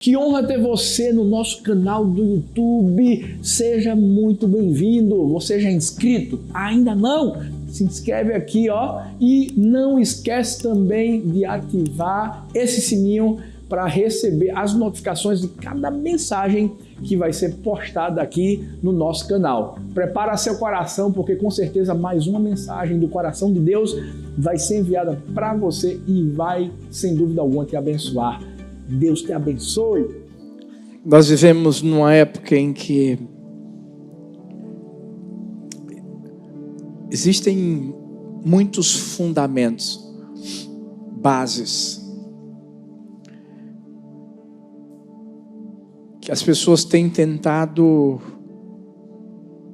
Que honra ter você no nosso canal do YouTube. Seja muito bem-vindo. Você já é inscrito? Ainda não? Se inscreve aqui, ó. E não esquece também de ativar esse sininho para receber as notificações de cada mensagem que vai ser postada aqui no nosso canal. Prepara seu coração, porque com certeza mais uma mensagem do coração de Deus vai ser enviada para você e vai, sem dúvida alguma, te abençoar. Deus te abençoe. Nós vivemos numa época em que existem muitos fundamentos, bases, que as pessoas têm tentado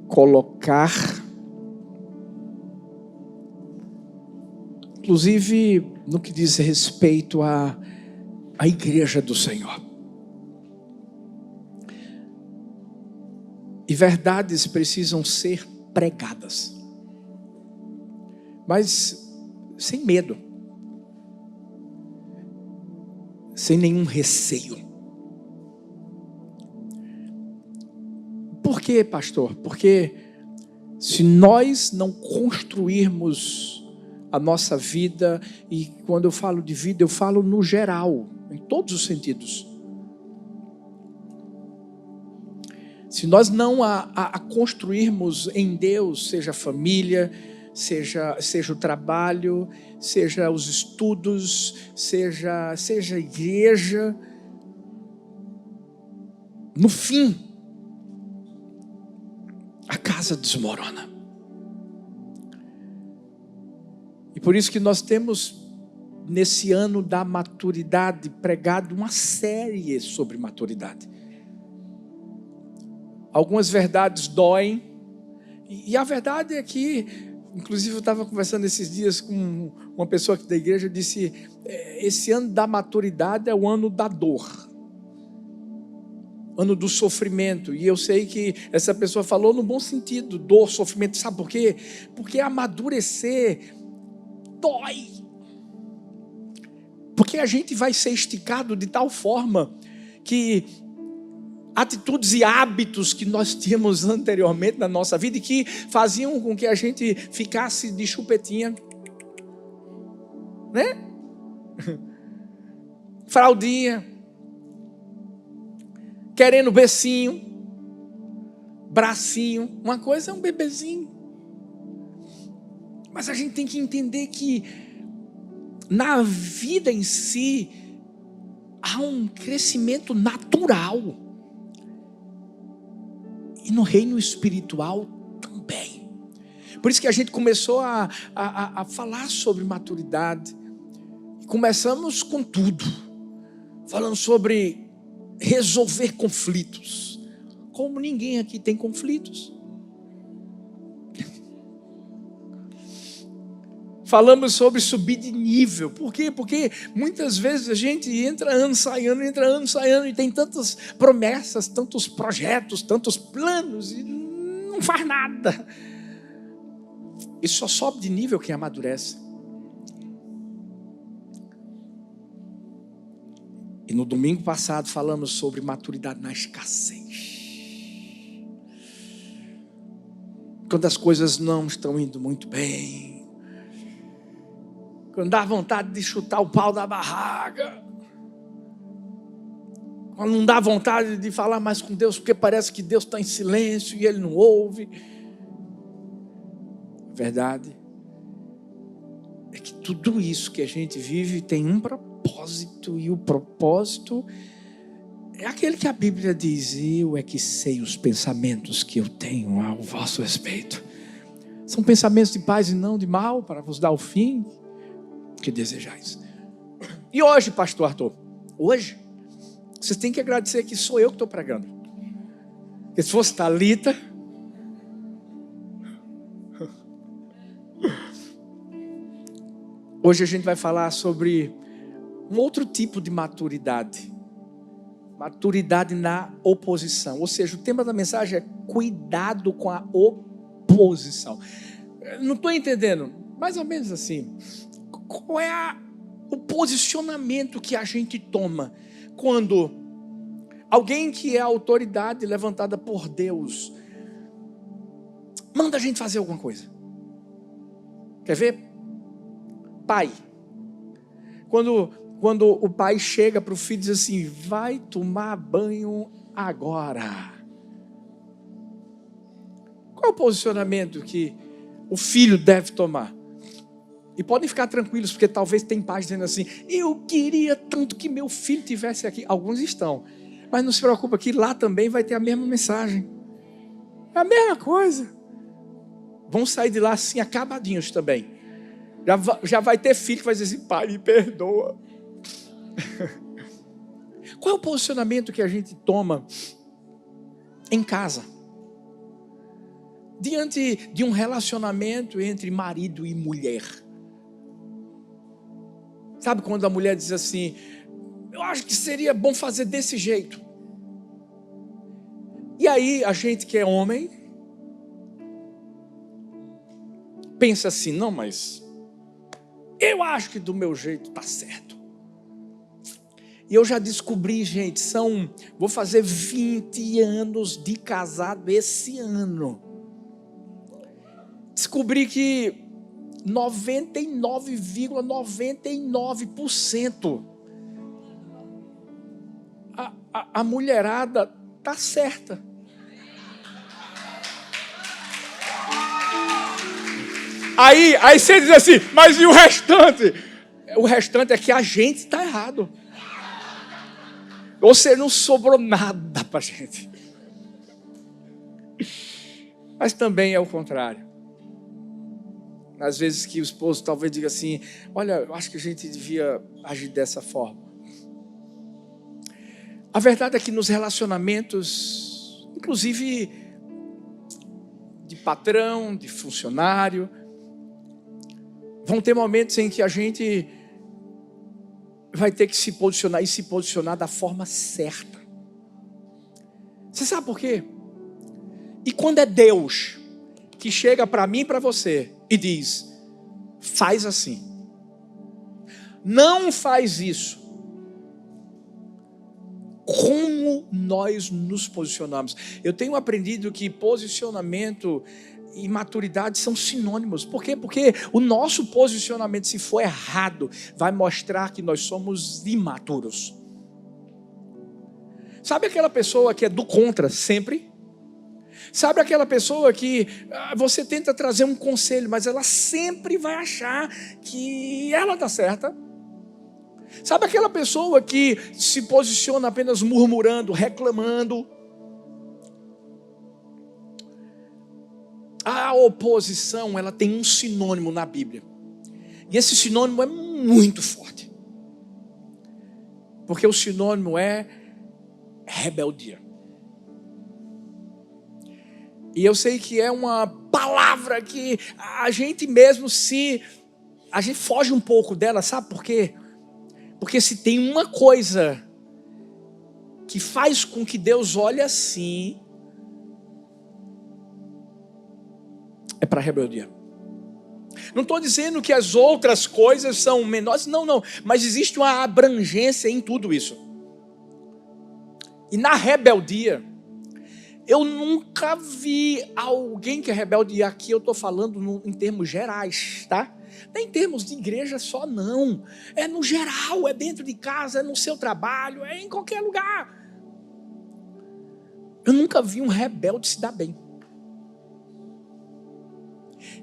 colocar, inclusive no que diz respeito à igreja do Senhor. E verdades precisam ser pregadas, mas sem medo, sem nenhum receio. Por quê, pastor? Porque se nós não construirmos a nossa vida, e quando eu falo de vida, eu falo no geral, em todos os sentidos. Se nós não a construirmos em Deus, seja a família, seja o trabalho, seja os estudos, seja a igreja, no fim, a casa desmorona. E por isso que nós temos, nesse ano da maturidade, pregado uma série sobre maturidade. Algumas verdades doem, e a verdade é que, inclusive eu estava conversando esses dias com uma pessoa aqui da igreja, disse, esse ano da maturidade é o ano da dor, ano do sofrimento. E eu sei que essa pessoa falou no bom sentido, dor, sofrimento. Sabe por quê? Porque amadurecer dói, porque a gente vai ser esticado de tal forma que atitudes e hábitos que nós tínhamos anteriormente na nossa vida e que faziam com que a gente ficasse de chupetinha, né? Fraldinha, querendo becinho, bracinho. Uma coisa é um bebezinho, mas a gente tem que entender que na vida em si há um crescimento natural. E no reino espiritual também. Por isso que a gente começou a falar sobre maturidade. Começamos com tudo. Falando sobre resolver conflitos. Como ninguém aqui tem conflitos. Falamos sobre subir de nível. Por quê? Porque muitas vezes a gente entra ano, sai ano, e tem tantas promessas, tantos projetos, tantos planos, e não faz nada. E só sobe de nível quem amadurece. E no domingo passado falamos sobre maturidade na escassez. Quando as coisas não estão indo muito bem, quando dá vontade de chutar o pau da barraca, quando não dá vontade de falar mais com Deus, porque parece que Deus está em silêncio e Ele não ouve. A verdade é que tudo isso que a gente vive tem um propósito, e o propósito é aquele que a Bíblia diz: eu é que sei os pensamentos que eu tenho ao vosso respeito. São pensamentos de paz e não de mal, para vos dar o fim que desejais. E hoje, pastor Arthur, hoje, vocês têm que agradecer que sou eu que estou pregando. Porque se fosse Thalita, hoje a gente vai falar sobre um outro tipo de maturidade. Maturidade na oposição. Ou seja, o tema da mensagem é cuidado com a oposição. Não estou entendendo, mais ou menos assim. Qual é o posicionamento que a gente toma quando alguém que é autoridade levantada por Deus, manda a gente fazer alguma coisa. Quer ver? Pai. Quando o pai chega para o filho e diz assim: vai tomar banho agora. Qual é o posicionamento que o filho deve tomar? E podem ficar tranquilos, porque talvez tem pais dizendo assim: eu queria tanto que meu filho tivesse aqui. Alguns estão, mas não se preocupa que lá também vai ter a mesma mensagem. É a mesma coisa. Vão sair de lá assim acabadinhos também. Já vai ter filho que vai dizer assim: pai, me perdoa. Qual é o posicionamento que a gente toma em casa? Diante de um relacionamento entre marido e mulher. Sabe quando a mulher diz assim: eu acho que seria bom fazer desse jeito. E aí a gente que é homem pensa assim: não, mas eu acho que do meu jeito está certo. E eu já descobri, gente, vou fazer 20 anos de casado esse ano. Descobri que 99,99% a mulherada está certa. Aí você diz assim: mas e o restante? O restante é que a gente está errado. Ou seja, não sobrou nada para a gente. Mas também é o contrário. Às vezes que o esposo talvez diga assim: olha, eu acho que a gente devia agir dessa forma. A verdade é que nos relacionamentos, inclusive de patrão, de funcionário, vão ter momentos em que a gente vai ter que se posicionar e se posicionar da forma certa. Você sabe por quê? E quando é Deus que chega para mim e para você e diz: faz assim, não faz isso, como nós nos posicionamos? Eu tenho aprendido que posicionamento e maturidade são sinônimos. Por quê? Porque o nosso posicionamento, se for errado, vai mostrar que nós somos imaturos. Sabe aquela pessoa que é do contra sempre? Sabe aquela pessoa que você tenta trazer um conselho, mas ela sempre vai achar que ela está certa? Sabe aquela pessoa que se posiciona apenas murmurando, reclamando? A oposição, ela tem um sinônimo na Bíblia. E esse sinônimo é muito forte. Porque o sinônimo é rebeldia. E eu sei que é uma palavra que a gente mesmo a gente foge um pouco dela, sabe por quê? Porque se tem uma coisa que faz com que Deus olhe assim, é para a rebeldia. Não estou dizendo que as outras coisas são menores, não, mas existe uma abrangência em tudo isso. E na rebeldia, eu nunca vi alguém que é rebelde, e aqui eu estou falando em termos gerais, tá? Não é em termos de igreja só, não. É no geral, é dentro de casa, é no seu trabalho, é em qualquer lugar. Eu nunca vi um rebelde se dar bem.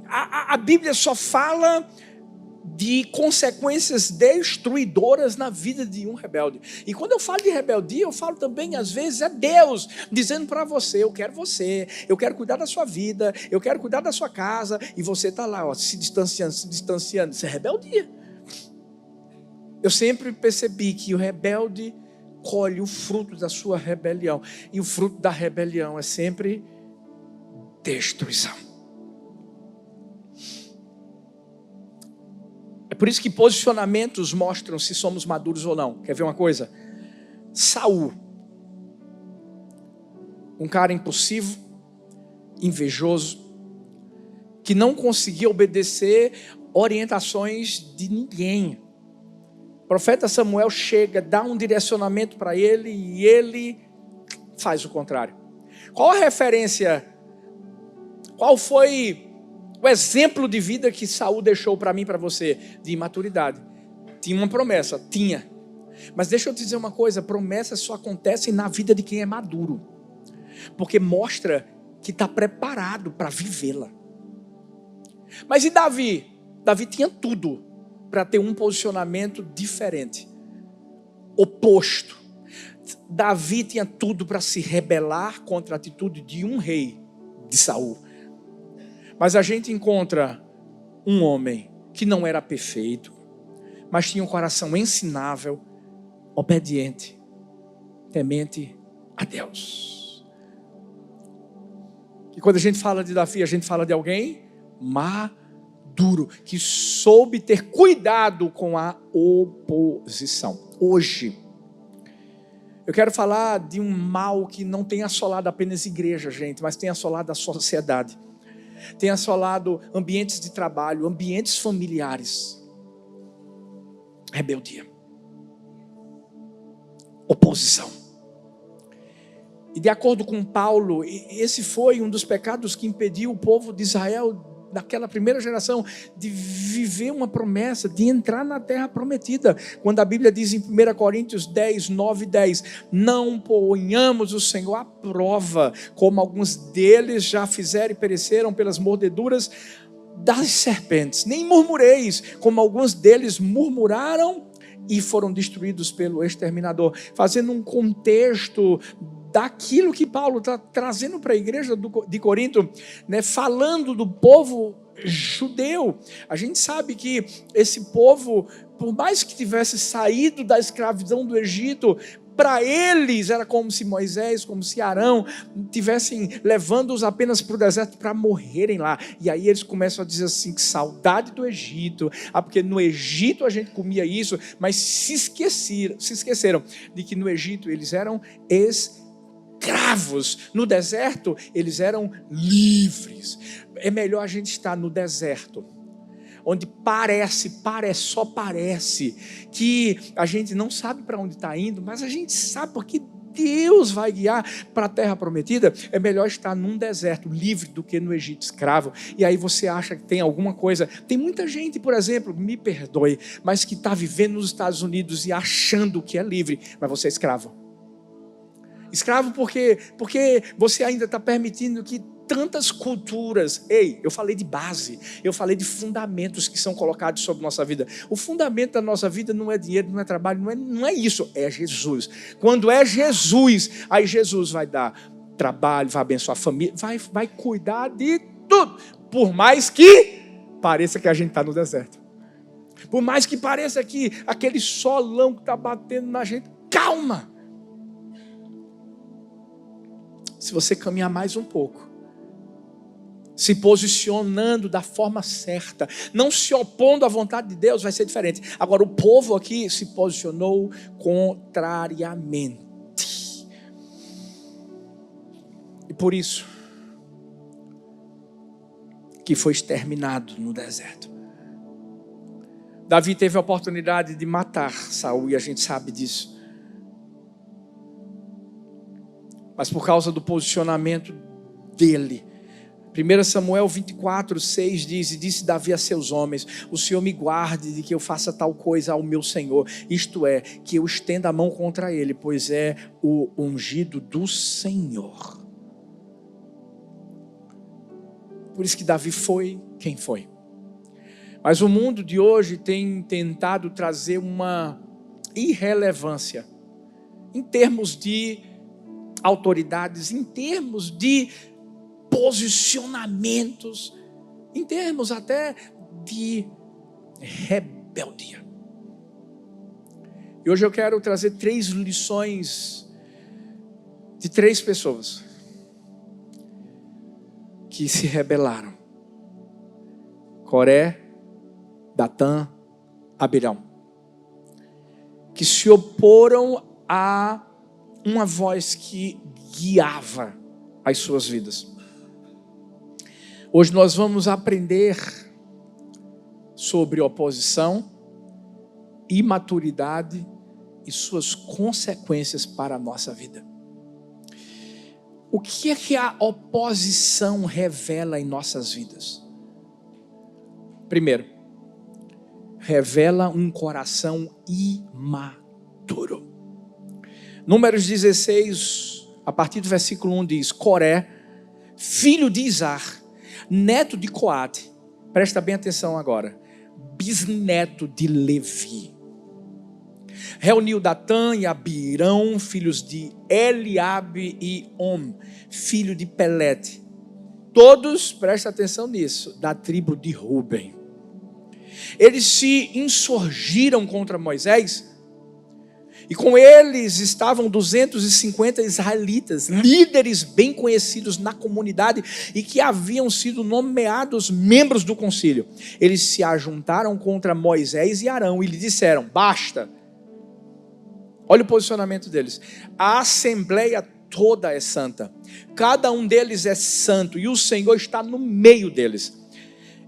A Bíblia só fala de consequências destruidoras na vida de um rebelde. E quando eu falo de rebeldia, eu falo também, às vezes, é Deus dizendo para você: eu quero cuidar da sua vida, eu quero cuidar da sua casa, e você está lá, ó, se distanciando. Isso é rebeldia. Eu sempre percebi que o rebelde colhe o fruto da sua rebelião, e o fruto da rebelião é sempre destruição. É por isso que posicionamentos mostram se somos maduros ou não. Quer ver uma coisa? Saul, um cara impulsivo, invejoso, que não conseguia obedecer orientações de ninguém. O profeta Samuel chega, dá um direcionamento para ele e ele faz o contrário. Qual a referência? Qual foi o exemplo de vida que Saul deixou para mim e para você? De imaturidade. Tinha uma promessa? Tinha. Mas deixa eu te dizer uma coisa, promessas só acontecem na vida de quem é maduro. Porque mostra que está preparado para vivê-la. Mas e Davi? Davi tinha tudo para ter um posicionamento diferente, oposto. Davi tinha tudo para se rebelar contra a atitude de um rei, de Saul. Mas a gente encontra um homem que não era perfeito, mas tinha um coração ensinável, obediente, temente a Deus. E quando a gente fala de Davi, a gente fala de alguém maduro, que soube ter cuidado com a oposição. Hoje, eu quero falar de um mal que não tem assolado apenas igreja, gente, mas tem assolado a sociedade. Tem assolado ambientes de trabalho, ambientes familiares. Rebeldia. Oposição. E de acordo com Paulo, esse foi um dos pecados que impediu o povo de Israel, daquela primeira geração, de viver uma promessa, de entrar na terra prometida. Quando a Bíblia diz em 1 Coríntios 10, 9 e 10, não ponhamos o Senhor à prova, como alguns deles já fizeram e pereceram pelas mordeduras das serpentes. Nem murmureis, como alguns deles murmuraram e foram destruídos pelo exterminador. Fazendo um contexto daquilo que Paulo está trazendo para a igreja de Corinto, né, falando do povo judeu. A gente sabe que esse povo, por mais que tivesse saído da escravidão do Egito, para eles era como se Moisés, como se Arão tivessem levando-os apenas para o deserto para morrerem lá. E aí eles começam a dizer assim, que saudade do Egito, porque no Egito a gente comia isso, mas se esqueceram de que no Egito eles eram escravos, no deserto eles eram livres. É melhor a gente estar no deserto, onde só parece que a gente não sabe para onde está indo, mas a gente sabe porque Deus vai guiar para a terra prometida. É melhor estar num deserto livre do que no Egito escravo. E aí você acha que tem alguma coisa. Tem muita gente, por exemplo, me perdoe, mas que está vivendo nos Estados Unidos e achando que é livre, mas você é escravo. Escravo porque você ainda está permitindo que tantas culturas, eu falei de base, eu falei de fundamentos que são colocados sobre nossa vida. O fundamento da nossa vida não é dinheiro, não é trabalho, não é isso, é Jesus. Quando é Jesus, aí Jesus vai dar trabalho, vai abençoar a família, vai cuidar de tudo, por mais que pareça que a gente está no deserto, por mais que pareça que aquele solão que está batendo na gente, calma. Se você caminhar mais um pouco, se posicionando da forma certa, não se opondo à vontade de Deus, vai ser diferente. Agora, o povo aqui se posicionou contrariamente. E por isso que foi exterminado no deserto. Davi teve a oportunidade de matar Saul, e a gente sabe disso. Mas por causa do posicionamento dele, 1 Samuel 24, 6 diz, e disse Davi a seus homens, o Senhor me guarde de que eu faça tal coisa ao meu Senhor, isto é, que eu estenda a mão contra ele, pois é o ungido do Senhor. Por isso que Davi foi quem foi. Mas o mundo de hoje tem tentado trazer uma irrelevância em termos de autoridades, em termos de posicionamentos, em termos até de rebeldia. E hoje eu quero trazer 3 lições de 3 pessoas que se rebelaram: Coré, Datã, Abirão, que se oporam a uma voz que guiava as suas vidas. Hoje nós vamos aprender sobre oposição, imaturidade e suas consequências para a nossa vida. O que é que a oposição revela em nossas vidas? Primeiro, revela um coração imaturo. Números 16, a partir do versículo 1 diz: Coré, filho de Izar, neto de Coate, presta bem atenção agora, bisneto de Levi, reuniu Datã e Abirão, filhos de Eliabe e Om, filho de Pelete, todos, presta atenção nisso, da tribo de Ruben. Eles se insurgiram contra Moisés, e com eles estavam 250 israelitas, líderes bem conhecidos na comunidade e que haviam sido nomeados membros do concílio. Eles se ajuntaram contra Moisés e Arão e lhe disseram: basta. Olha o posicionamento deles. A assembleia toda é santa, cada um deles é santo e o Senhor está no meio deles.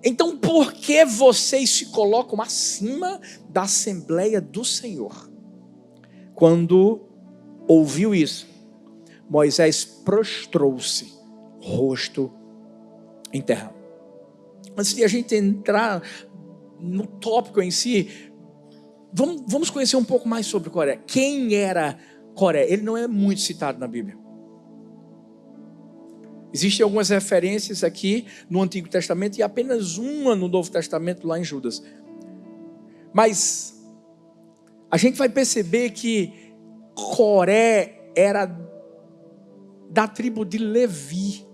Então por que vocês se colocam acima da assembleia do Senhor? Quando ouviu isso, Moisés prostrou-se, rosto em terra. Antes de a gente entrar no tópico em si, vamos conhecer um pouco mais sobre Coré. Quem era Coré? Ele não é muito citado na Bíblia. Existem algumas referências aqui no Antigo Testamento e apenas uma no Novo Testamento, lá em Judas. Mas a gente vai perceber que Coré era da tribo de Levi.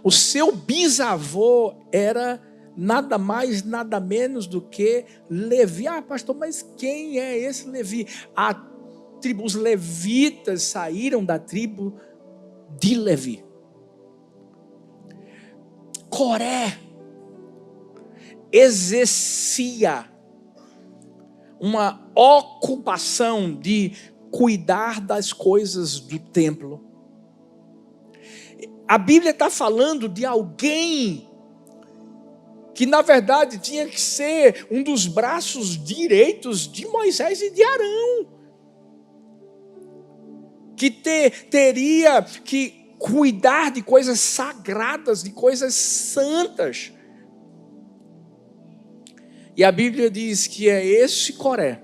O seu bisavô era nada mais, nada menos do que Levi. Ah, pastor, mas quem é esse Levi? Os levitas saíram da tribo de Levi. Coré exercia uma ocupação de cuidar das coisas do templo. A Bíblia está falando de alguém que na verdade tinha que ser um dos braços direitos de Moisés e de Arão, que teria que cuidar de coisas sagradas, de coisas santas. E a Bíblia diz que é esse Coré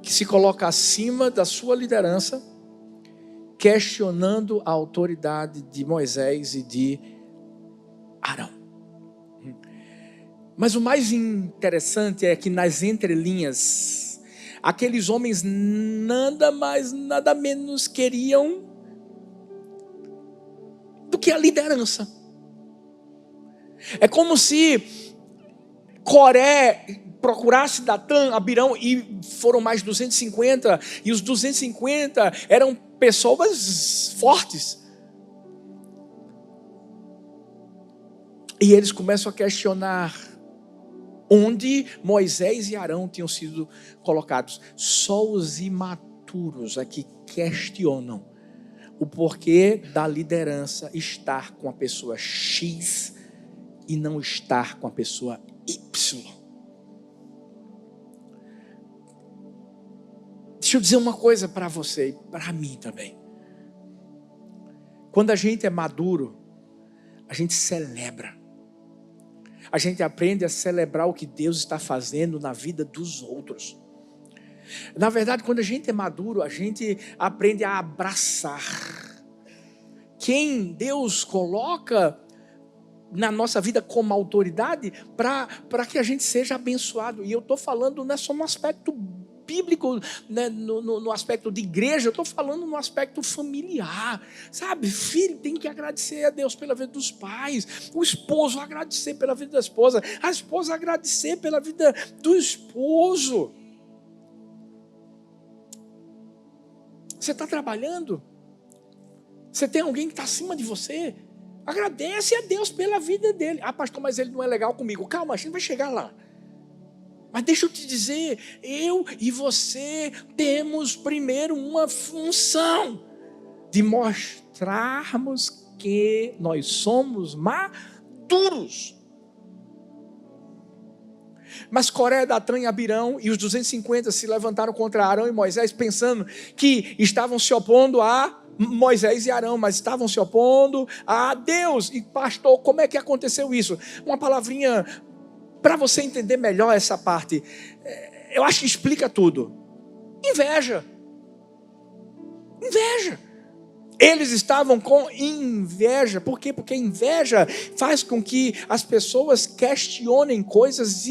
que se coloca acima da sua liderança, questionando a autoridade de Moisés e de Arão. Mas o mais interessante é que nas entrelinhas, aqueles homens nada mais, nada menos queriam do que a liderança. É como se Coré procurasse Datã, Abirão, e foram mais 250, e os 250 eram pessoas fortes. E eles começam a questionar onde Moisés e Arão tinham sido colocados. Só os imaturos aqui questionam o porquê da liderança estar com a pessoa X e não estar com a pessoa Y. Deixa eu dizer uma coisa para você e para mim também. Quando a gente é maduro, a gente celebra. A gente aprende a celebrar o que Deus está fazendo na vida dos outros. Na verdade, quando a gente é maduro, a gente aprende a abraçar quem Deus coloca na nossa vida como autoridade para que a gente seja abençoado. E eu estou falando não é só no aspecto bíblico, né, no aspecto de igreja, eu estou falando no aspecto familiar, sabe? Filho tem que agradecer a Deus pela vida dos pais, o esposo agradecer pela vida da esposa, a esposa agradecer pela vida do esposo. Você está trabalhando? Você tem alguém que está acima de você? Agradece a Deus pela vida dele. Ah, pastor, mas ele não é legal comigo. Calma, a gente vai chegar lá. Mas deixa eu te dizer, eu e você temos primeiro uma função de mostrarmos que nós somos maduros. Mas Coré, Datã e Abirão e os 250 se levantaram contra Arão e Moisés, pensando que estavam se opondo a Moisés e Arão, mas estavam se opondo a Deus. E pastor, como é que aconteceu isso? Uma palavrinha para você entender melhor essa parte. Eu acho que explica tudo. Inveja. Inveja. Eles estavam com inveja. Por quê? Porque inveja faz com que as pessoas questionem coisas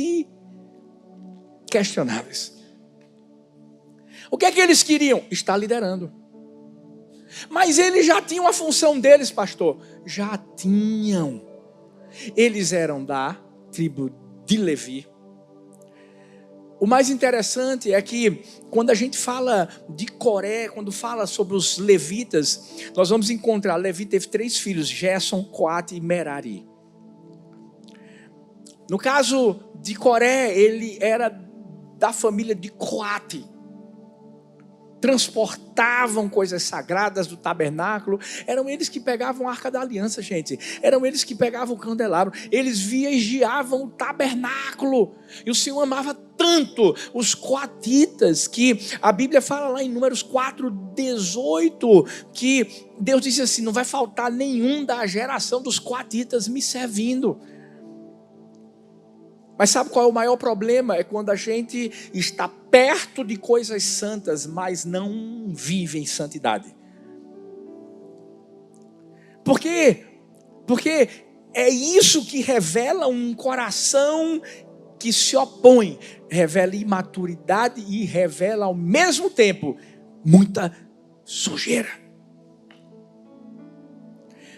questionáveis. O que é que eles queriam? Estar liderando. Mas eles já tinham a função deles, pastor. Já tinham. Eles eram da tribo de Levi. O mais interessante é que quando a gente fala de Coré, quando fala sobre os levitas, nós vamos encontrar, Levi teve 3 filhos, Gerson, Coate e Merari. No caso de Coré, ele era da família de Coate. Transportavam coisas sagradas do tabernáculo. Eram eles que pegavam a arca da aliança, gente. Eram eles que pegavam o candelabro. Eles vigiavam o tabernáculo. E o Senhor amava tanto os coatitas, que a Bíblia fala lá em Números 4:18, que Deus disse assim: não vai faltar nenhum da geração dos coatitas me servindo. Mas sabe qual é o maior problema? É quando a gente está perto de coisas santas, mas não vive em santidade. Por quê? Porque é isso que revela um coração que se opõe. Revela imaturidade e revela ao mesmo tempo muita sujeira.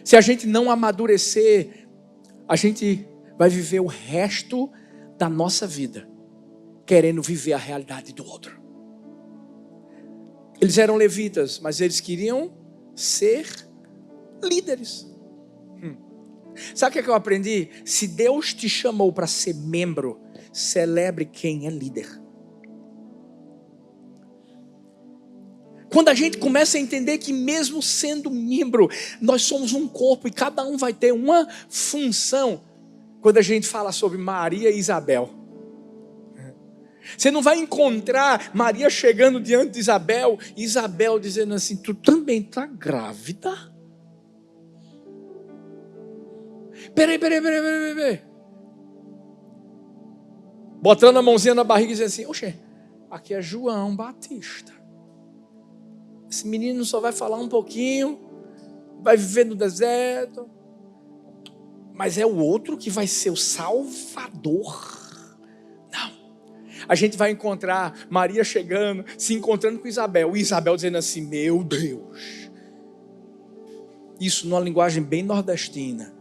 Se a gente não amadurecer, a gente vai viver o resto da nossa vida querendo viver a realidade do outro. Eles eram levitas, mas eles queriam ser líderes. Sabe o que eu aprendi? Se Deus te chamou para ser membro, celebre quem é líder. Quando a gente começa a entender que mesmo sendo membro, nós somos um corpo e cada um vai ter uma função. Quando a gente fala sobre Maria e Isabel, você não vai encontrar Maria chegando diante de Isabel e Isabel dizendo assim: tu também está grávida? Peraí. Botando a mãozinha na barriga e dizendo assim: oxe, aqui é João Batista. Esse menino só vai falar um pouquinho, vai viver no deserto, mas é o outro que vai ser o Salvador. Não. A gente vai encontrar Maria chegando, se encontrando com Isabel. E Isabel dizendo assim: meu Deus. Isso numa linguagem bem nordestina.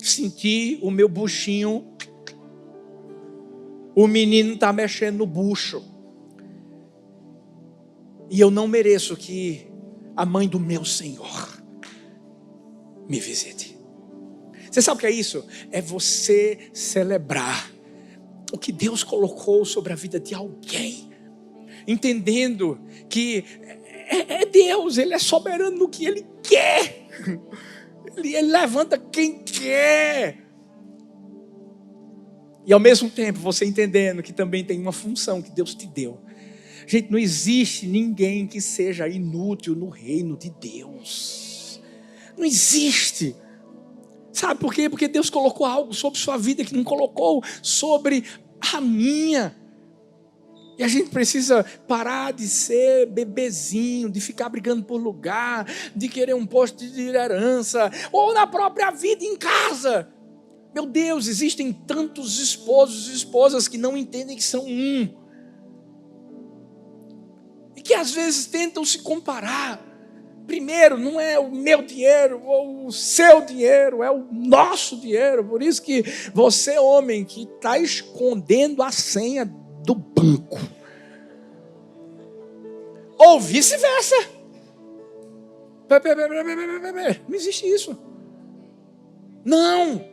Senti o meu buchinho. O menino está mexendo no bucho. E eu não mereço que a mãe do meu Senhor me visite. Você sabe o que é isso? É você celebrar o que Deus colocou sobre a vida de alguém, entendendo que é Deus, Ele é soberano no que Ele quer. Ele levanta quem quer. E ao mesmo tempo você entendendo que também tem uma função que Deus te deu. Gente, não existe ninguém que seja inútil no reino de Deus. Não existe. Sabe por quê? Porque Deus colocou algo sobre sua vida que não colocou sobre a minha. E a gente precisa parar de ser bebezinho, de ficar brigando por lugar, de querer um posto de liderança, ou na própria vida em casa. Meu Deus, existem tantos esposos e esposas que não entendem que são um. E que às vezes tentam se comparar. Primeiro, não é o meu dinheiro ou o seu dinheiro, é o nosso dinheiro. Por isso que você, homem, que está escondendo a senha do banco. Ou vice-versa. Não existe isso. Não.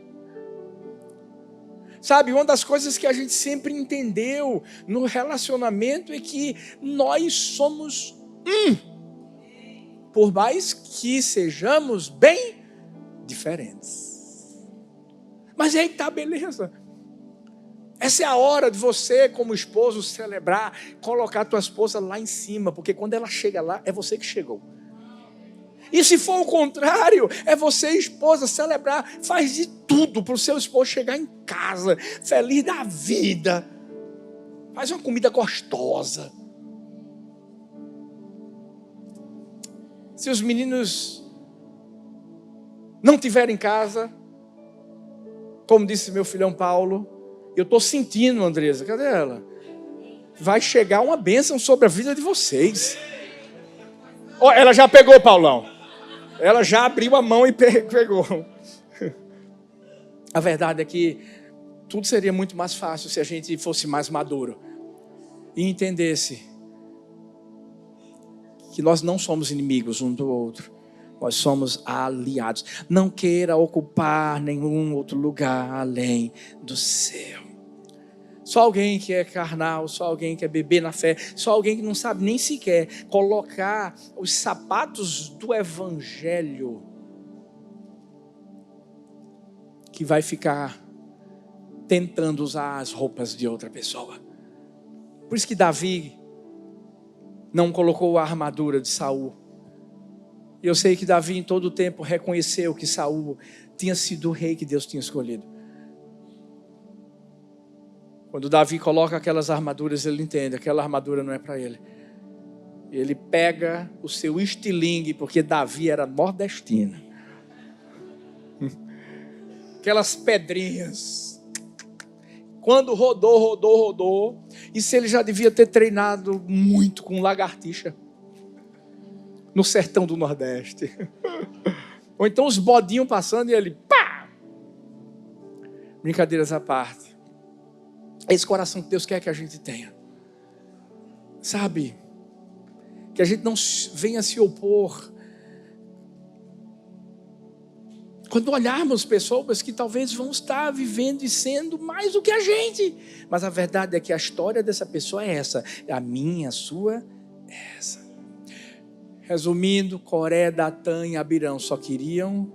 Sabe, uma das coisas que a gente sempre entendeu no relacionamento é que nós somos um. Por mais que sejamos bem diferentes. Mas aí tá, beleza. Essa é a hora de você, como esposo, celebrar, colocar a tua esposa lá em cima, porque quando ela chega lá, é você que chegou. E se for o contrário, é você, esposa, celebrar, faz de tudo para o seu esposo chegar em casa, feliz da vida. Faz uma comida gostosa. Se os meninos não tiverem em casa, como disse meu filhão Paulo, eu estou sentindo, Andresa, cadê ela? Vai chegar uma bênção sobre a vida de vocês. Oh, ela já pegou, Paulão. Ela já abriu a mão e pegou. A verdade é que tudo seria muito mais fácil se a gente fosse mais maduro e entendesse que nós não somos inimigos um do outro, nós somos aliados. Não queira ocupar nenhum outro lugar além do seu. Só alguém que é carnal, só alguém que é beber na fé, só alguém que não sabe nem sequer colocar os sapatos do evangelho, que vai ficar tentando usar as roupas de outra pessoa. Por isso que Davi não colocou a armadura de Saul. E eu sei que Davi em todo o tempo reconheceu que Saul tinha sido o rei que Deus tinha escolhido. Quando Davi coloca aquelas armaduras, ele entende, aquela armadura não é para ele. Ele pega o seu estilingue, porque Davi era nordestino. Aquelas pedrinhas. Quando rodou. E se ele já devia ter treinado muito com lagartixa no sertão do Nordeste. Ou então os bodinhos passando e ele, pá! Brincadeiras à parte. É esse coração que Deus quer que a gente tenha. Sabe? Que a gente não venha se opor. Quando olharmos pessoas que talvez vão estar vivendo e sendo mais do que a gente. Mas a verdade é que a história dessa pessoa é essa. A minha, a sua, é essa. Resumindo, Coré, Datã e Abirão só queriam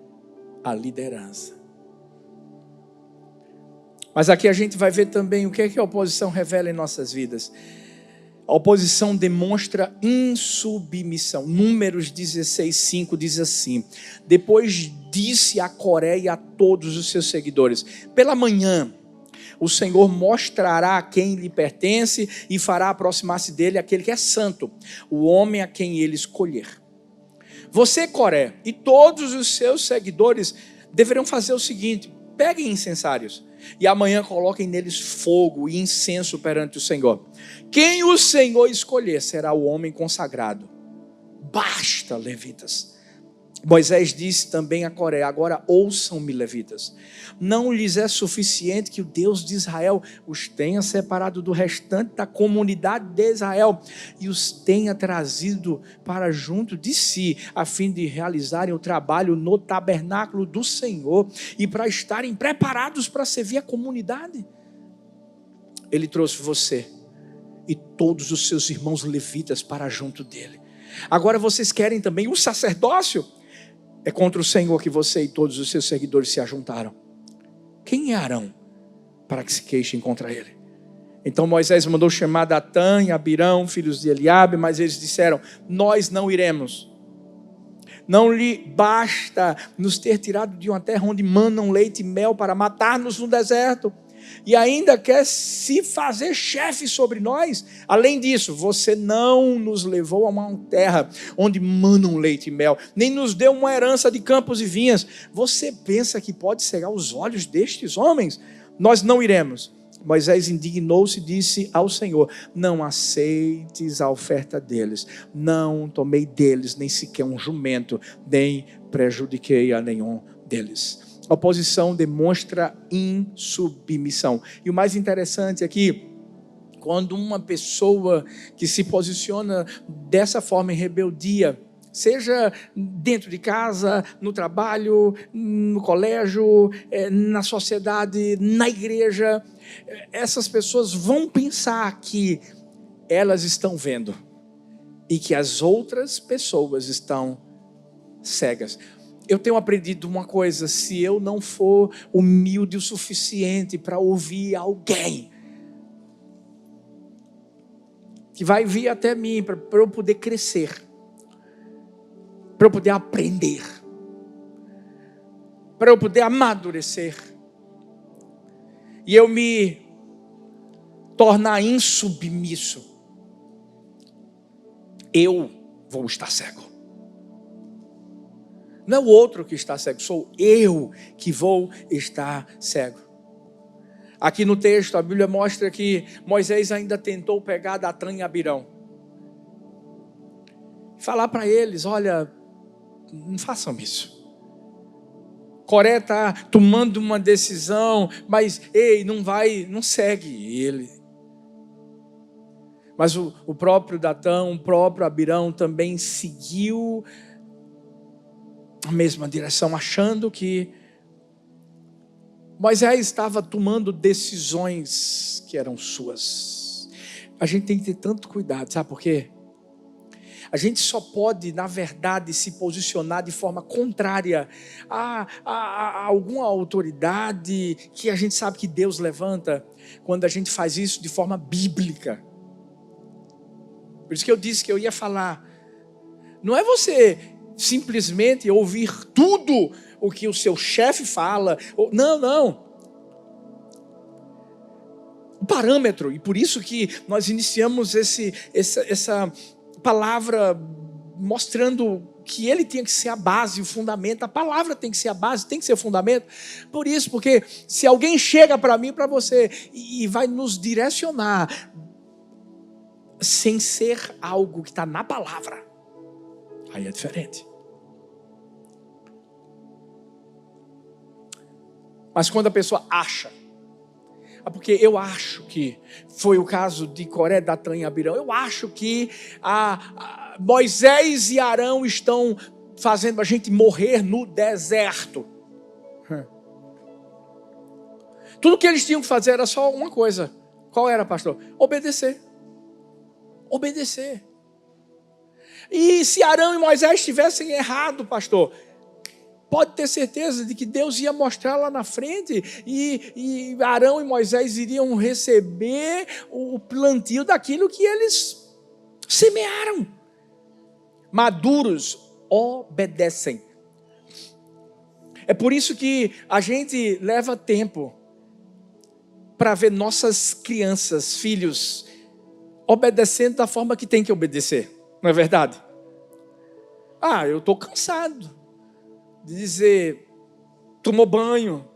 a liderança. Mas aqui a gente vai ver também o que é que a oposição revela em nossas vidas. A oposição demonstra insubmissão. Números 16:5 diz assim: depois disse a Coré e a todos os seus seguidores: pela manhã o Senhor mostrará a quem lhe pertence e fará aproximar-se dele aquele que é santo, o homem a quem ele escolher. Você, Coré, e todos os seus seguidores deverão fazer o seguinte: peguem incensários e amanhã coloquem neles fogo e incenso perante o Senhor. Quem o Senhor escolher será o homem consagrado. Basta, levitas. Moisés disse também a Coré: agora ouçam-me, levitas. Não lhes é suficiente que o Deus de Israel os tenha separado do restante da comunidade de Israel e os tenha trazido para junto de si, a fim de realizarem o trabalho no tabernáculo do Senhor e para estarem preparados para servir a comunidade. Ele trouxe você e todos os seus irmãos levitas para junto dele. Agora vocês querem também o sacerdócio? É contra o Senhor que você e todos os seus seguidores se ajuntaram. Quem é Arão para que se queixem contra ele? Então Moisés mandou chamar Datã e Abirão, filhos de Eliabe, mas eles disseram: nós não iremos. Não lhe basta nos ter tirado de uma terra onde manam leite e mel para matar-nos no deserto, e ainda quer se fazer chefe sobre nós. Além disso, você não nos levou a uma terra onde manam leite e mel, nem nos deu uma herança de campos e vinhas. Você pensa que pode cegar os olhos destes homens? Nós não iremos. Moisés indignou-se e disse ao Senhor: não aceites a oferta deles, não tomei deles nem sequer um jumento, nem prejudiquei a nenhum deles. A oposição demonstra insubmissão. E o mais interessante aqui, quando uma pessoa que se posiciona dessa forma em rebeldia, seja dentro de casa, no trabalho, no colégio, na sociedade, na igreja, essas pessoas vão pensar que elas estão vendo e que as outras pessoas estão cegas. Eu tenho aprendido uma coisa: se eu não for humilde o suficiente para ouvir alguém, que vai vir até mim para eu poder crescer, para eu poder aprender, para eu poder amadurecer, e eu me tornar insubmisso, eu vou estar cego. Não é o outro que está cego, sou eu que vou estar cego. Aqui no texto a Bíblia mostra que Moisés ainda tentou pegar Datã e Abirão, falar para eles: olha, não façam isso. Coré está tomando uma decisão, mas ei, não segue ele. Mas o próprio Datã, o próprio Abirão também seguiu a mesma direção, achando que Moisés estava tomando decisões que eram suas. A gente tem que ter tanto cuidado, sabe por quê? A gente só pode, na verdade, se posicionar de forma contrária a alguma autoridade que a gente sabe que Deus levanta, quando a gente faz isso de forma bíblica. Por isso que eu disse que eu ia falar. Não é você simplesmente ouvir tudo o que o seu chefe fala. Não. O parâmetro, e por isso que nós iniciamos essa palavra mostrando que ele tinha que ser a base, o fundamento. A palavra tem que ser a base, tem que ser o fundamento. Por isso, porque se alguém chega para mim, para você, e vai nos direcionar sem ser algo que está na palavra, aí é diferente. Mas quando a pessoa acha, porque eu acho que foi o caso de Coré, Datã e Abirão, eu acho que Moisés e Arão estão fazendo a gente morrer no deserto. Tudo que eles tinham que fazer era só uma coisa. Qual era, pastor? Obedecer. E se Arão e Moisés tivessem errado, pastor, pode ter certeza de que Deus ia mostrar lá na frente, e Arão e Moisés iriam receber o plantio daquilo que eles semearam. Maduros obedecem. É por isso que a gente leva tempo para ver nossas crianças, filhos, obedecendo da forma que tem que obedecer. Não é verdade? Eu estou cansado de dizer, tomou banho,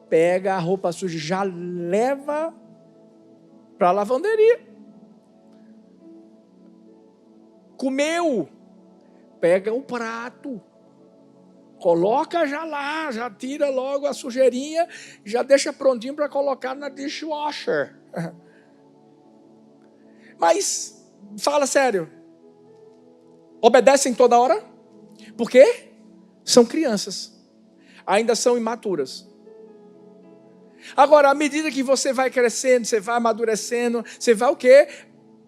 pega a roupa suja, já leva para a lavanderia. Comeu, pega o prato, coloca já lá, já tira logo a sujeirinha, já deixa prontinho para colocar na dishwasher. Mas, fala sério, obedecem toda hora? Por quê? São crianças, ainda são imaturas. Agora, à medida que você vai crescendo, você vai amadurecendo, você vai o quê?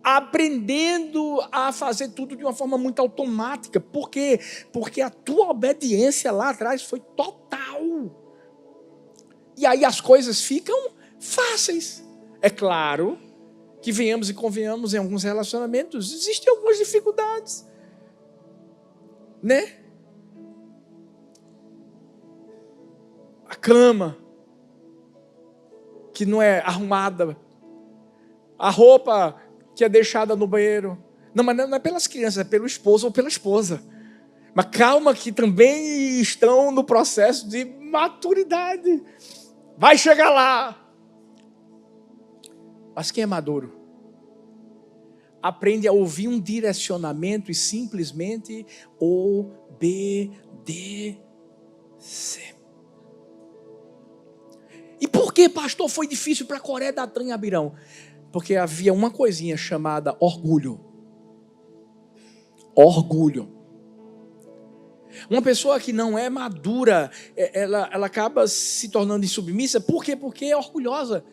Aprendendo a fazer tudo de uma forma muito automática. Por quê? Porque a tua obediência lá atrás foi total. E aí as coisas ficam fáceis. É claro que venhamos e convenhamos, em alguns relacionamentos existem algumas dificuldades, né? A cama que não é arrumada, a roupa que é deixada no banheiro. Não, mas não é pelas crianças, é pelo esposo ou pela esposa. Mas calma, que também estão no processo de maturidade. Vai chegar lá. Mas quem é maduro aprende a ouvir um direcionamento e simplesmente obedecer. E por que, pastor, foi difícil para Coré, Datã e Abirão? Porque havia uma coisinha chamada orgulho. Orgulho. Uma pessoa que não é madura, ela acaba se tornando insubmissa. Por quê? Porque é orgulhosa.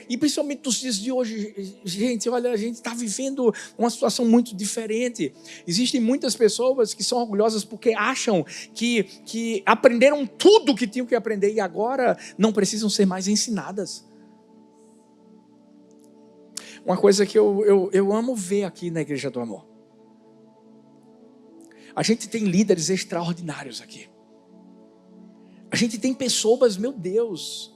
E principalmente nos dias de hoje, gente, olha, a gente está vivendo uma situação muito diferente. Existem muitas pessoas que são orgulhosas porque acham que aprenderam tudo o que tinham que aprender e agora não precisam ser mais ensinadas. uma coisa que eu amo ver aqui na Igreja do Amor. A gente tem líderes extraordinários aqui. A gente tem pessoas, meu Deus,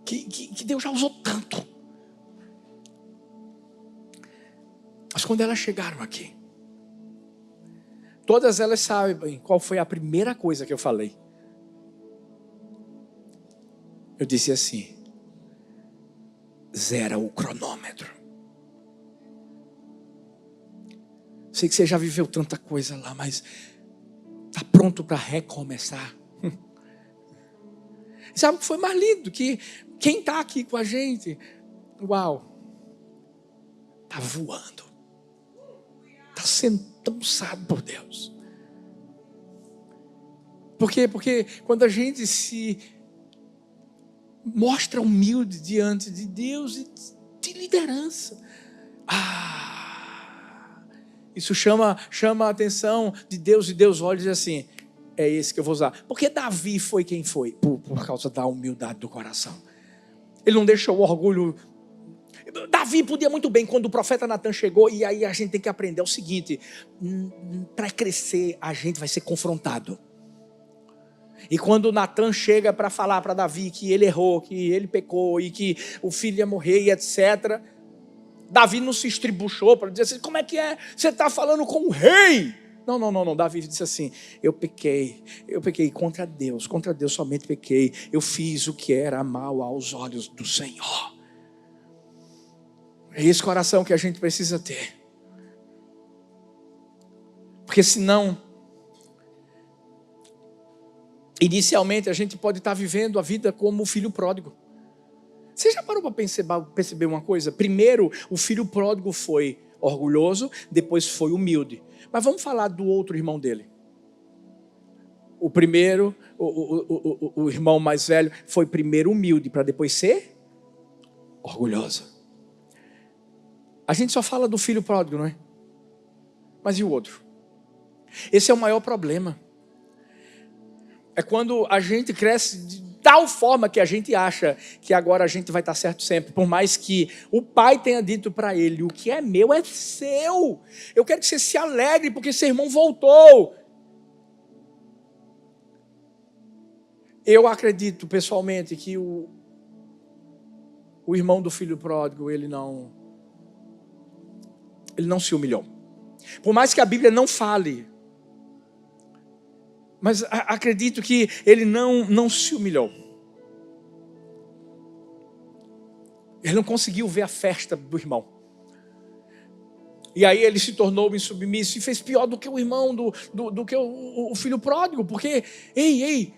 que Deus já usou tanto. Mas quando elas chegaram aqui, todas elas sabem qual foi a primeira coisa que eu falei. Eu disse assim: zera o cronômetro. Sei que você já viveu tanta coisa lá, mas está pronto para recomeçar? Sabe o que foi mais lindo? Que quem está aqui com a gente, uau, está voando. Está sendo tão usado por Deus. Por quê? Porque quando a gente se mostra humilde diante de Deus e de liderança, isso chama a atenção de Deus, e Deus olha e diz assim: é esse que eu vou usar. Porque Davi foi quem foi? Por causa da humildade do coração. Ele não deixou o orgulho. Davi podia muito bem, quando o profeta Natan chegou, e aí a gente tem que aprender o seguinte: para crescer a gente vai ser confrontado. E quando Natan chega para falar para Davi que ele errou, que ele pecou e que o filho ia morrer e etc., Davi não se estribuchou para dizer assim: como é que é? Você está falando com o rei? Não. Davi disse assim: eu pequei contra Deus somente pequei. Eu fiz o que era mal aos olhos do Senhor. É esse coração que a gente precisa ter. Porque senão, inicialmente a gente pode estar vivendo a vida como o filho pródigo. Você já parou para perceber uma coisa? Primeiro, o filho pródigo foi orgulhoso, depois foi humilde. Mas vamos falar do outro irmão dele. O primeiro, o irmão mais velho, foi primeiro humilde para depois ser orgulhoso. A gente só fala do filho pródigo, não é? Mas e o outro? Esse é o maior problema. É quando a gente cresce de tal forma que a gente acha que agora a gente vai estar certo sempre. Por mais que o pai tenha dito para ele: o que é meu é seu. Eu quero que você se alegre porque seu irmão voltou. Eu acredito pessoalmente que o irmão do filho pródigo, ele não se humilhou. Por mais que a Bíblia não fale, mas acredito que ele não se humilhou. Ele não conseguiu ver a festa do irmão. E aí ele se tornou insubmisso e fez pior do que o irmão, do que o filho pródigo. Porque, ei,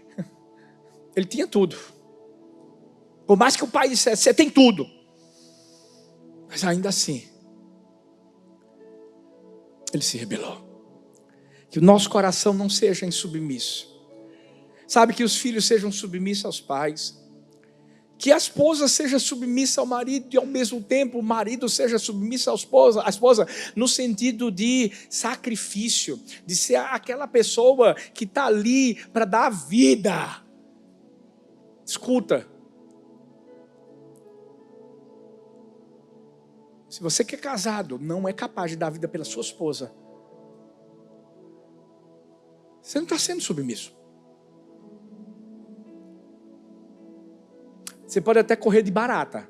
ele tinha tudo. Por mais que o pai dissesse: você tem tudo. Mas ainda assim, ele se rebelou. Que o nosso coração não seja insubmisso. Sabe, que os filhos sejam submissos aos pais. Que a esposa seja submissa ao marido e ao mesmo tempo o marido seja submisso à esposa, no sentido de sacrifício, de ser aquela pessoa que está ali para dar a vida. Escuta. Se você que é casado não é capaz de dar a vida pela sua esposa, você não está sendo submisso. Você pode até correr de barata.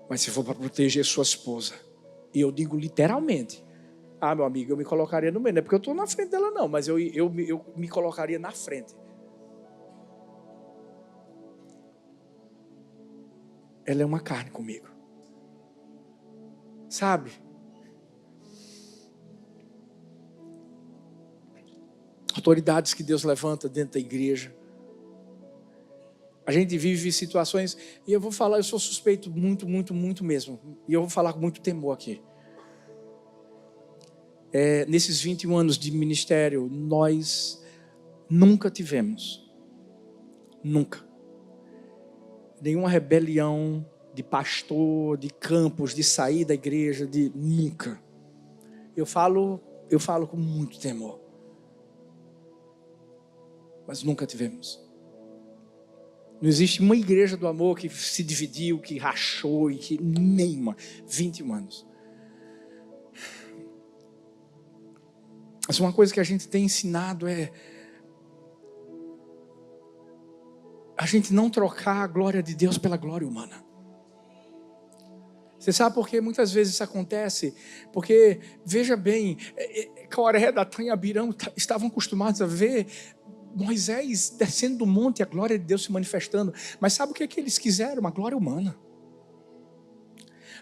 Mas se for para proteger sua esposa, e eu digo literalmente, meu amigo, eu me colocaria no meio. Não é porque eu estou na frente dela não, mas eu me colocaria na frente. Ela é uma carne comigo. Sabe? Autoridades que Deus levanta dentro da igreja. A gente vive situações, e eu vou falar, eu sou suspeito muito mesmo. E eu vou falar com muito temor aqui. Nesses 21 anos de ministério, nós nunca tivemos, nenhuma rebelião de pastor, de campos, de sair da igreja, nunca. Eu falo com muito temor. mas nunca tivemos. Não existe uma igreja do amor que se dividiu, que rachou e que nenhuma. 21 anos. Mas uma coisa que a gente tem ensinado é a gente não trocar a glória de Deus pela glória humana. Você sabe por que muitas vezes isso acontece? Porque, veja bem, Coré, Datã e Abirão estavam acostumados a ver Moisés descendo do monte e a glória de Deus se manifestando. Mas sabe o que eles quiseram? Uma glória humana.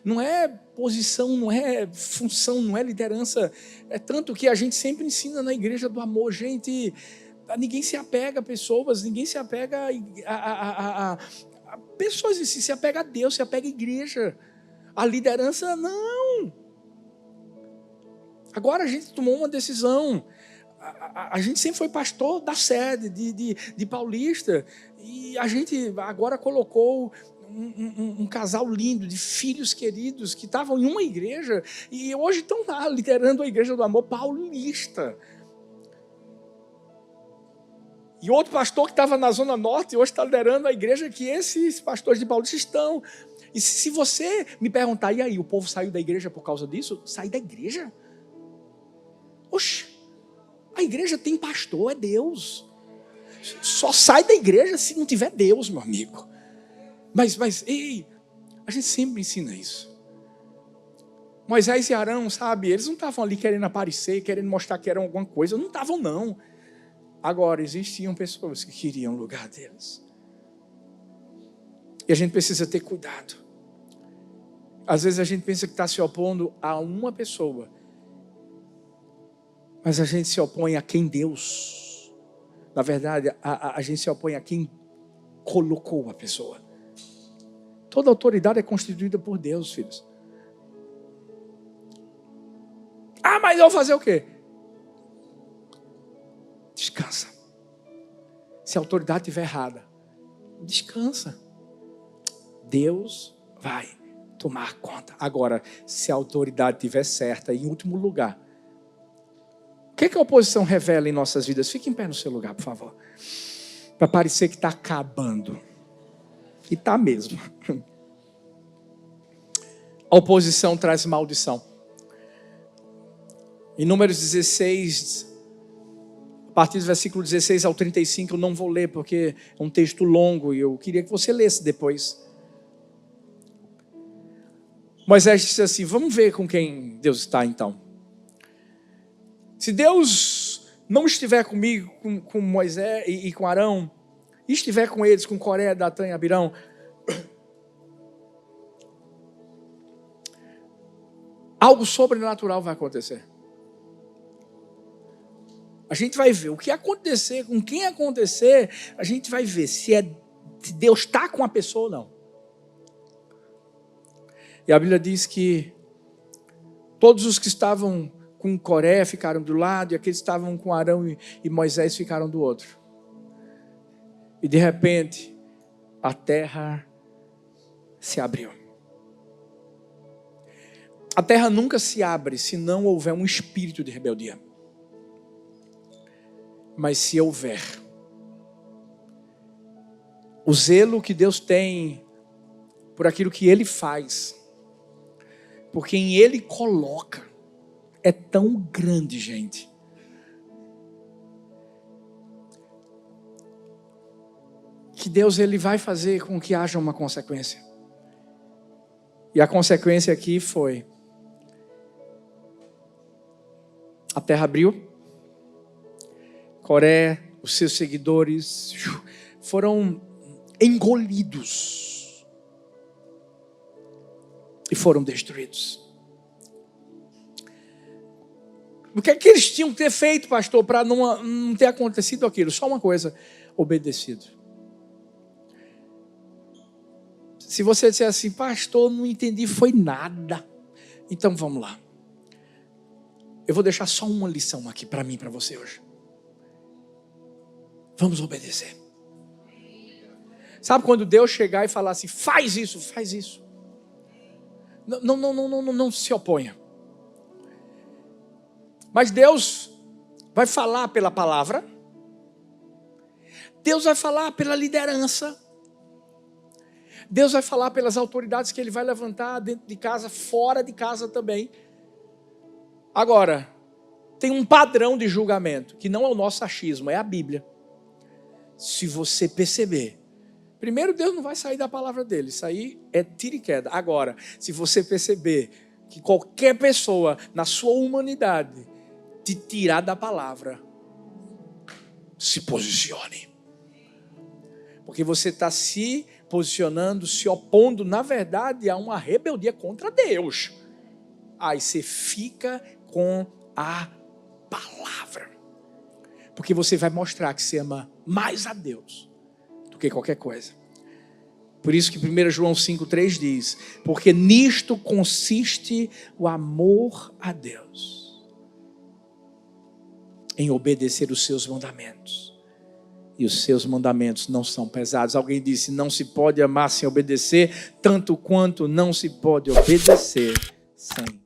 Não é posição, não é função, não é liderança. É tanto que a gente sempre ensina na igreja do amor, gente, ninguém se apega a pessoas, ninguém se apega a pessoas, se apega a Deus, se apega à igreja. A liderança, não. Agora a gente tomou uma decisão. A gente sempre foi pastor da sede, de Paulista. E a gente agora colocou um casal lindo, de filhos queridos, que estavam em uma igreja, e hoje estão lá liderando a igreja do amor paulista. E outro pastor que estava na Zona Norte, hoje está liderando a igreja que esses pastores de Paulista estão. E se você me perguntar, e aí, o povo saiu da igreja por causa disso? Sair da igreja? Oxe, a igreja tem pastor, é Deus. Só sai da igreja se não tiver Deus, meu amigo. Mas ei, a gente sempre ensina isso. Moisés e Arão, sabe, eles não estavam ali querendo aparecer, querendo mostrar que eram alguma coisa, não estavam não. Agora, existiam pessoas que queriam o lugar deles. E a gente precisa ter cuidado. Às vezes a gente pensa que está se opondo a uma pessoa, mas a gente se opõe a quem Deus, na verdade, a gente se opõe a quem colocou a pessoa. Toda autoridade é constituída por Deus, filhos. Ah, mas eu vou fazer o quê? Descansa. Se a autoridade estiver errada, descansa. Deus vai tomar conta. Agora, se a autoridade estiver certa, em último lugar, o que a oposição revela em nossas vidas? Fique em pé no seu lugar, por favor. Para parecer que está acabando. E está mesmo. A oposição traz maldição. Em Números 16, a partir do versículo 16 ao 35, eu não vou ler porque é um texto longo e eu queria que você lesse depois. Moisés disse assim, vamos ver com quem Deus está então. Se Deus não estiver comigo, com Moisés e com Arão, e estiver com eles, com Coré, Datã e Abirão, algo sobrenatural vai acontecer. A gente vai ver o que acontecer, com quem acontecer, a gente vai ver se Deus está com a pessoa ou não. E a Bíblia diz que todos os que estavam com Coré ficaram do lado, e aqueles que estavam com Arão e Moisés ficaram do outro. E de repente, a terra se abriu. A terra nunca se abre se não houver um espírito de rebeldia. Mas se houver, o zelo que Deus tem por aquilo que Ele faz, por quem Ele coloca, é tão grande, gente. Que Deus Ele vai fazer com que haja uma consequência. E a consequência aqui foi: a terra abriu, Coré, os seus seguidores foram engolidos e foram destruídos. O que é que eles tinham que ter feito, pastor, para não ter acontecido aquilo? Só uma coisa: obedecido. Se você disser assim, pastor, não entendi, foi nada. Então vamos lá. Eu vou deixar só uma lição aqui para mim e para você hoje. Vamos obedecer. Sabe quando Deus chegar e falar assim, faz isso, faz isso. Não se oponha. Mas Deus vai falar pela palavra Deus vai falar pela liderança. Deus vai falar pelas autoridades que Ele vai levantar dentro de casa, fora de casa também. Agora, tem um padrão de julgamento, que não é o nosso achismo, é a Bíblia. Se você perceber, primeiro Deus não vai sair da palavra dele, isso aí é tiro e queda. Agora, se você perceber que qualquer pessoa na sua humanidade te tirar da palavra, se posicione. Porque você está se posicionando, se opondo, na verdade, a uma rebeldia contra Deus. Aí você fica com a palavra. Porque você vai mostrar que você ama mais a Deus do que qualquer coisa. Por isso que 1 João 5,3 diz: porque nisto consiste o amor a Deus, em obedecer os seus mandamentos. E os seus mandamentos não são pesados. Alguém disse: não se pode amar sem obedecer, tanto quanto não se pode obedecer sem